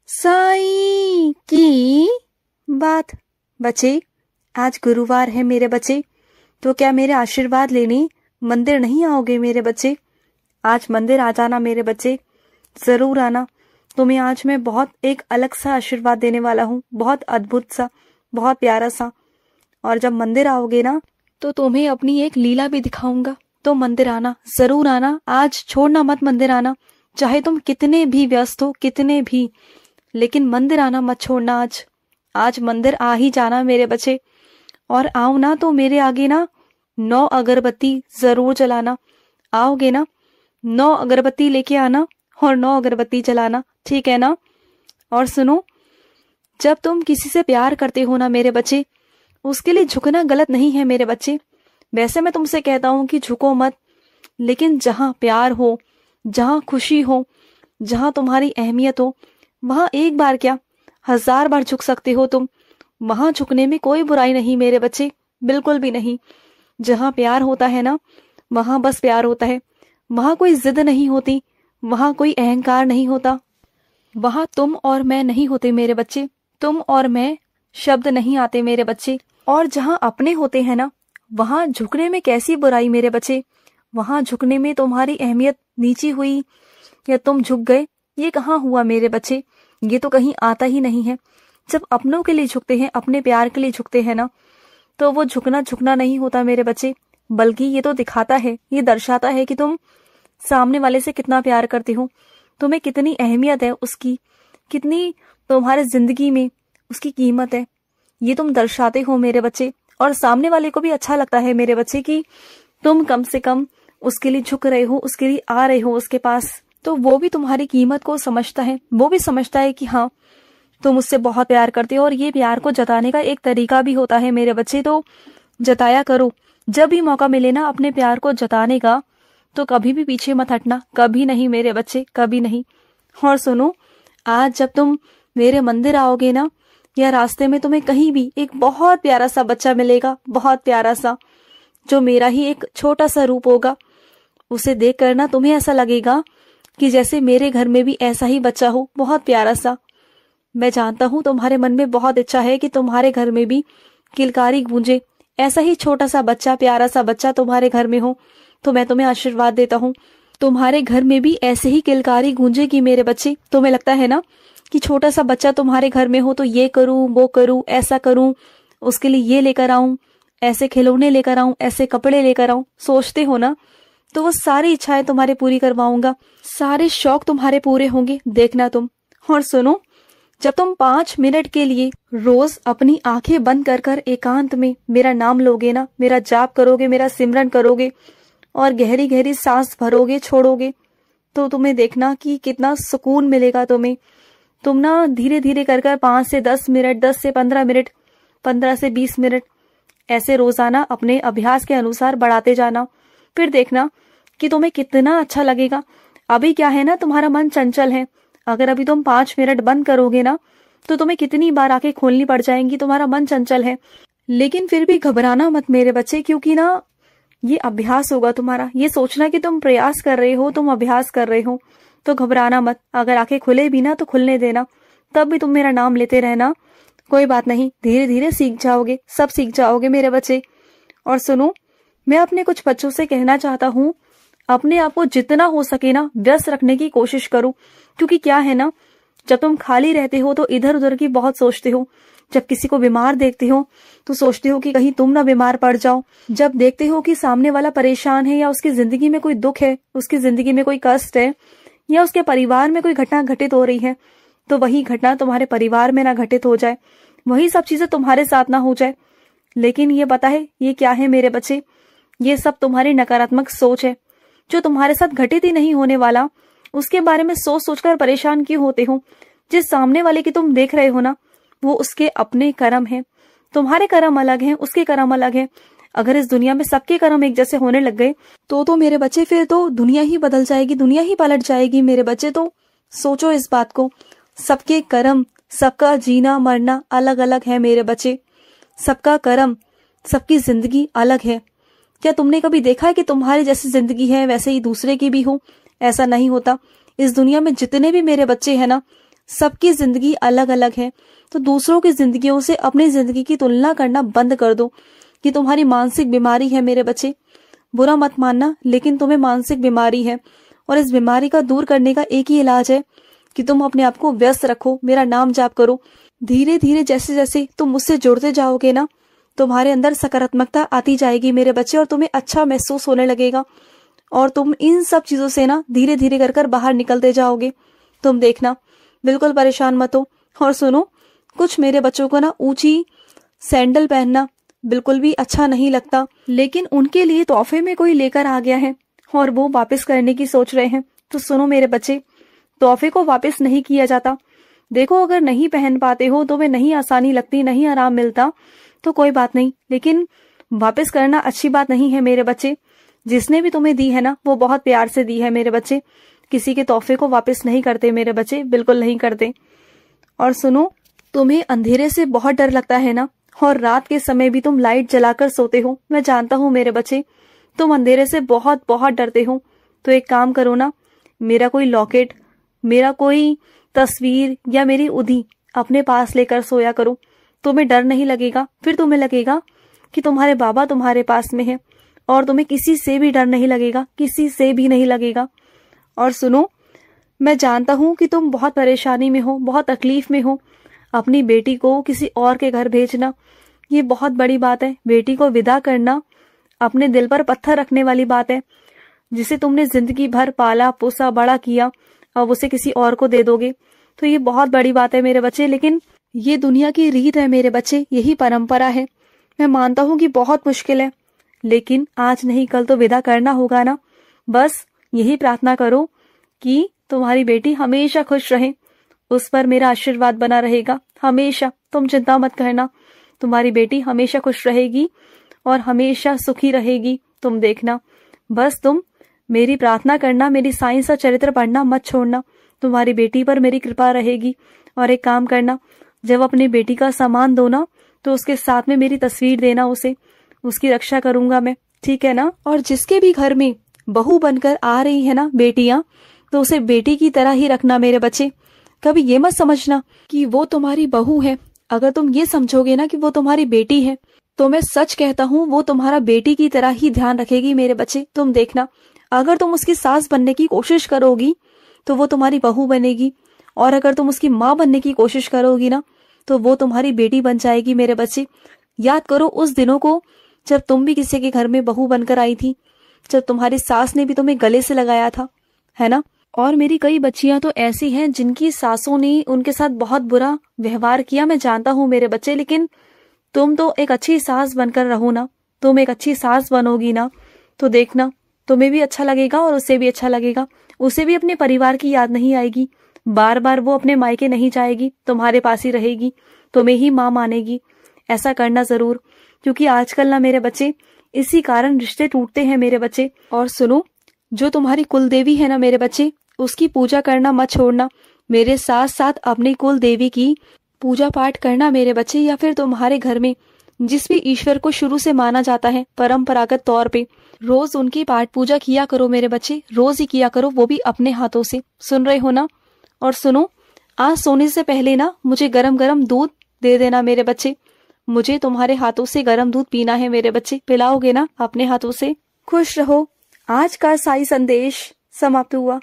साईं की बात। बच्चे, आज गुरुवार है मेरे बच्चे, तो क्या मेरे आशीर्वाद लेने मंदिर नहीं आओगे मेरे बच्चे? आज मंदिर आ जाना मेरे बच्चे, जरूर आना। तुम्हें आज मैं बहुत एक अलग सा आशीर्वाद देने वाला हूँ, बहुत अद्भुत सा, बहुत प्यारा सा। और जब मंदिर आओगे ना, तो तुम्हें अपनी एक लीला भी दिखाऊंगा। तो मंदिर आना, जरूर आना। आज छोड़ना मत मंदिर आना, चाहे तुम कितने भी व्यस्त हो, कितने भी, लेकिन मंदिर आना मत छोड़ना। आज मंदिर आ ही जाना मेरे बच्चे। और आओ ना तो मेरे आगे ना 9 अगरबत्ती जरूर जलाना। आओगे ना, 9 अगरबत्ती लेके आना और 9 अगरबत्ती जलाना, ठीक है ना? और सुनो, जब तुम किसी से प्यार करते हो ना मेरे बच्चे, उसके लिए झुकना गलत नहीं है मेरे बच्चे। वैसे मैं तुमसे कहता हूं कि झुको मत, लेकिन जहां प्यार हो, जहां खुशी हो, जहां तुम्हारी अहमियत हो, वहां एक बार क्या 1000 बार झुक सकते हो तुम। वहां झुकने में कोई बुराई नहीं मेरे बच्चे, बिल्कुल भी नहीं। जहां प्यार होता है ना, वहां बस प्यार होता है। वहां कोई जिद नहीं होती, वहां कोई अहंकार नहीं होता। वहां तुम और मैं नहीं होते मेरे बच्चे, तुम और मैं शब्द नहीं आते मेरे बच्चे। और जहां अपने होते हैं ना, वहां झुकने में कैसी बुराई मेरे बच्चे। वहां झुकने में तुम्हारी अहमियत नीची हुई या तुम झुक गए, ये कहाँ हुआ मेरे बच्चे? ये तो कहीं आता ही नहीं है। जब अपनों के लिए झुकते हैं, अपने प्यार के लिए झुकते हैं ना, तो वो झुकना झुकना नहीं होता मेरे बच्चे, बल्कि ये तो दिखाता है, ये दर्शाता है कि तुम सामने वाले से कितना प्यार करते हो, तुम्हें कितनी अहमियत है उसकी, कितनी तुम्हारे जिंदगी में उसकी कीमत है। ये तुम दर्शाते हो मेरे बच्चे। और सामने वाले को भी अच्छा लगता है मेरे बच्चे कि तुम कम से कम उसके लिए झुक रहे हो, उसके लिए आ रहे हो उसके पास। तो वो भी तुम्हारी कीमत को समझता है, वो भी समझता है कि हाँ, तुम उससे बहुत प्यार करते हो। और ये प्यार को जताने का एक तरीका भी होता है मेरे बच्चे, तो जताया करो। जब भी मौका मिले ना अपने प्यार को जताने का, तो कभी भी पीछे मत हटना, कभी नहीं मेरे बच्चे, कभी नहीं। और सुनो, आज जब तुम मेरे मंदिर आओगे ना, या रास्ते में तुम्हें कहीं भी एक बहुत प्यारा सा बच्चा मिलेगा, बहुत प्यारा सा, जो मेरा ही एक छोटा सा रूप होगा। उसे देख कर ना तुम्हें ऐसा लगेगा कि जैसे मेरे घर में भी ऐसा ही बच्चा हो, बहुत प्यारा सा। मैं जानता हूँ तुम्हारे मन में बहुत इच्छा है कि तुम्हारे घर में भी किलकारी गूंजे, ऐसा ही छोटा सा बच्चा, प्यारा सा बच्चा तुम्हारे घर में हो। तो मैं तुम्हें आशीर्वाद देता हूँ, तुम्हारे घर में भी ऐसे ही किलकारी गूंजेगी मेरे बच्चे। तुम्हें लगता है ना कि छोटा सा बच्चा तुम्हारे घर में हो तो ये करूं, वो करूं, ऐसा करूं, उसके लिए ये लेकर आऊं, ऐसे खिलौने लेकर आऊं, ऐसे कपड़े लेकर आऊं, सोचते हो ना? तो वो सारी इच्छाएं तुम्हारे पूरी करवाऊंगा, सारे शौक तुम्हारे पूरे होंगे, देखना तुम। और सुनो, जब तुम 5 मिनट के लिए रोज अपनी आंखें बंद कर कर एकांत में मेरा नाम लोगे ना, मेरा जाप करोगे, मेरा सिमरन करोगे और गहरी गहरी सांस भरोगे, छोड़ोगे, तो तुम्हें देखना कि कितना सुकून मिलेगा तुम्हें। तुम ना धीरे धीरे कर कर 5 से 10 मिनट, 10 से 15 मिनट, 15 से 20 मिनट ऐसे रोजाना अपने अभ्यास के अनुसार बढ़ाते जाना। फिर देखना कि तुम्हें कितना अच्छा लगेगा। अभी क्या है ना, तुम्हारा मन चंचल है। अगर अभी तुम 5 मिनट बंद करोगे ना, तो तुम्हें कितनी बार आंखें खोलनी पड़ जाएंगी, तुम्हारा मन चंचल है। लेकिन फिर भी घबराना मत मेरे बच्चे, क्योंकि ना ये अभ्यास होगा तुम्हारा। ये सोचना कि तुम प्रयास कर रहे हो, तुम अभ्यास कर रहे हो, तो घबराना मत। अगर आंखें खुले भी ना तो खुलने देना, तब भी तुम मेरा नाम लेते रहना, कोई बात नहीं, धीरे धीरे सीख जाओगे, सब सीख जाओगे मेरे बच्चे। और सुनो, मैं अपने कुछ बच्चों से कहना चाहता हूँ, अपने आप को जितना हो सके ना व्यस्त रखने की कोशिश करो। क्योंकि क्या है ना, जब तुम खाली रहते हो तो इधर उधर की बहुत सोचते हो। जब किसी को बीमार देखते हो तो सोचते हो कि कहीं तुम ना बीमार पड़ जाओ। जब देखते हो कि सामने वाला परेशान है, या उसकी जिंदगी में कोई दुख है, उसकी जिंदगी में कोई कष्ट है, या उसके परिवार में कोई घटना घटित हो रही है, तो वही घटना तुम्हारे परिवार में ना घटित हो जाए, वही सब चीजें तुम्हारे साथ ना हो जाए। लेकिन ये पता है ये क्या है मेरे बच्चे? ये सब तुम्हारी नकारात्मक सोच है। जो तुम्हारे साथ घटित ही नहीं होने वाला, उसके बारे में सोच सोचकर परेशान क्यों होते हो? जिस सामने वाले की तुम देख रहे हो ना, वो उसके अपने कर्म है, तुम्हारे कर्म अलग हैं, उसके कर्म अलग है। अगर इस दुनिया में सबके कर्म एक जैसे होने लग गए, तो मेरे बच्चे फिर तो दुनिया ही बदल जाएगी, दुनिया ही पलट जाएगी मेरे बच्चे। तो सोचो इस बात को, सबके कर्म, सबका जीना मरना अलग अलग है मेरे बच्चे। सबका कर्म, सबकी जिंदगी अलग है। क्या तुमने कभी देखा है कि तुम्हारी जैसी जिंदगी है वैसे ही दूसरे की भी हो? ऐसा नहीं होता। इस दुनिया में जितने भी मेरे बच्चे हैं ना, सबकी जिंदगी अलग अलग है, तो दूसरों की जिंदगियों से अपनी जिंदगी की तुलना करना बंद कर दो। कि तुम्हारी मानसिक बीमारी है मेरे बच्चे, बुरा मत मानना, लेकिन तुम्हें मानसिक बीमारी है और इस बीमारी का दूर करने का एक ही इलाज है कि तुम अपने आप को व्यस्त रखो, मेरा नाम जाप करो। धीरे धीरे जैसे जैसे तुम मुझसे जुड़ते जाओगे ना, तुम्हारे अंदर सकारात्मकता आती जाएगी मेरे बच्चे, और तुम्हें अच्छा महसूस होने लगेगा और तुम इन सब चीजों से ना धीरे धीरे कर कर बाहर निकलते जाओगे। तुम देखना, बिल्कुल परेशान मत हो। और सुनो, कुछ मेरे बच्चों को ना ऊंची सैंडल पहनना बिल्कुल भी अच्छा नहीं लगता, लेकिन उनके लिए तोहफे में कोई लेकर आ गया है और वो वापस करने की सोच रहे हैं। तो सुनो मेरे बच्चे, तोहफे को वापस नहीं किया जाता। देखो, अगर नहीं पहन पाते हो, तुम्हें नहीं आसानी लगती, नहीं आराम मिलता, तो कोई बात नहीं, लेकिन वापस करना अच्छी बात नहीं है मेरे बच्चे। जिसने भी तुम्हें दी है ना, वो बहुत प्यार से दी है मेरे बच्चे। किसी के तोहफे को वापस नहीं करते मेरे बच्चे, बिल्कुल नहीं करते। और सुनो, तुम्हें अंधेरे से बहुत डर लगता है ना, और रात के समय भी तुम लाइट जलाकर सोते हो। मैं जानता हूँ मेरे बच्चे, तुम अंधेरे से बहुत बहुत डरते हो। तो एक काम करो ना, मेरा कोई लॉकेट, मेरा कोई तस्वीर या मेरी उधी अपने पास लेकर सोया करो। तुम्हें डर नहीं लगेगा, फिर तुम्हें लगेगा कि तुम्हारे बाबा तुम्हारे पास में है और तुम्हें किसी से भी डर नहीं लगेगा, किसी से भी नहीं लगेगा। और सुनो, मैं जानता हूँ कि तुम बहुत परेशानी में हो, बहुत तकलीफ में हो। अपनी बेटी को किसी और के घर भेजना ये बहुत बड़ी बात है। बेटी को विदा करना अपने दिल पर पत्थर रखने वाली बात है। जिसे तुमने जिंदगी भर पाला पोसा बड़ा किया, अब उसे किसी और को दे दोगे, तो ये बहुत बड़ी बात है मेरे बच्चे। लेकिन ये दुनिया की रीत है मेरे बच्चे, यही परंपरा है। मैं मानता हूँ कि बहुत मुश्किल है, लेकिन आज नहीं कल तो विदा करना होगा ना। बस यही प्रार्थना करो कि तुम्हारी बेटी हमेशा खुश रहे, उस पर मेरा आशीर्वाद बना रहेगा हमेशा। तुम चिंता मत करना, तुम्हारी बेटी हमेशा खुश रहेगी और हमेशा सुखी रहेगी। तुम देखना, बस तुम मेरी प्रार्थना करना, मेरी साइंस का चरित्र पढ़ना मत छोड़ना, तुम्हारी बेटी पर मेरी कृपा रहेगी। और एक काम करना, जब अपनी बेटी का सामान दो ना, तो उसके साथ में मेरी तस्वीर देना उसे, उसकी रक्षा करूंगा मैं, ठीक है ना। और जिसके भी घर में बहू बनकर आ रही है ना बेटियां, तो उसे बेटी की तरह ही रखना मेरे बच्चे। कभी ये मत समझना कि वो तुम्हारी बहू है। अगर तुम ये समझोगे ना कि वो तुम्हारी बेटी है, तो मैं सच कहता हूँ वो तुम्हारा बेटी की तरह ही ध्यान रखेगी मेरे बच्चे। तुम देखना, अगर तुम उसकी सास बनने की कोशिश करोगी तो वो तुम्हारी बहू बनेगी, और अगर तुम उसकी माँ बनने की कोशिश करोगी ना, तो वो तुम्हारी बेटी बन जाएगी मेरे बच्चे। याद करो उस दिनों को जब तुम भी किसी के घर में बहू बनकर आई थी, जब तुम्हारी सास ने भी तुम्हें गले से लगाया था, है ना। और मेरी कई बच्चियां तो ऐसी हैं जिनकी सासों ने उनके साथ बहुत बुरा व्यवहार किया, मैं जानता हूँ मेरे बच्चे। लेकिन तुम तो एक अच्छी सास बनकर रहो ना, तुम एक अच्छी सास बनोगी ना, तो देखना तुम्हें भी अच्छा लगेगा और उसे भी अच्छा लगेगा। उसे भी अपने परिवार की याद नहीं आएगी, बार बार वो अपने मायके नहीं जाएगी, तुम्हारे पास ही रहेगी, तुम्हें ही माँ मानेगी। ऐसा करना जरूर, क्योंकि आजकल ना मेरे बच्चे इसी कारण रिश्ते टूटते हैं मेरे बच्चे। और सुनो, जो तुम्हारी कुल देवी है ना मेरे बच्चे, उसकी पूजा करना मत छोड़ना। मेरे साथ साथ अपनी कुल देवी की पूजा पाठ करना मेरे बच्चे, या फिर तुम्हारे घर में जिस भी ईश्वर को शुरू से माना जाता है परंपरागत तौर पे, रोज उनकी पाठ पूजा किया करो मेरे बच्चे, रोज ही किया करो, वो भी अपने हाथों से। सुन रहे हो ना। और सुनो, आज सोने से पहले ना मुझे गरम गरम दूध दे देना मेरे बच्चे। मुझे तुम्हारे हाथों से गरम दूध पीना है मेरे बच्चे, पिलाओगे ना अपने हाथों से। खुश रहो। आज का साई संदेश समाप्त हुआ।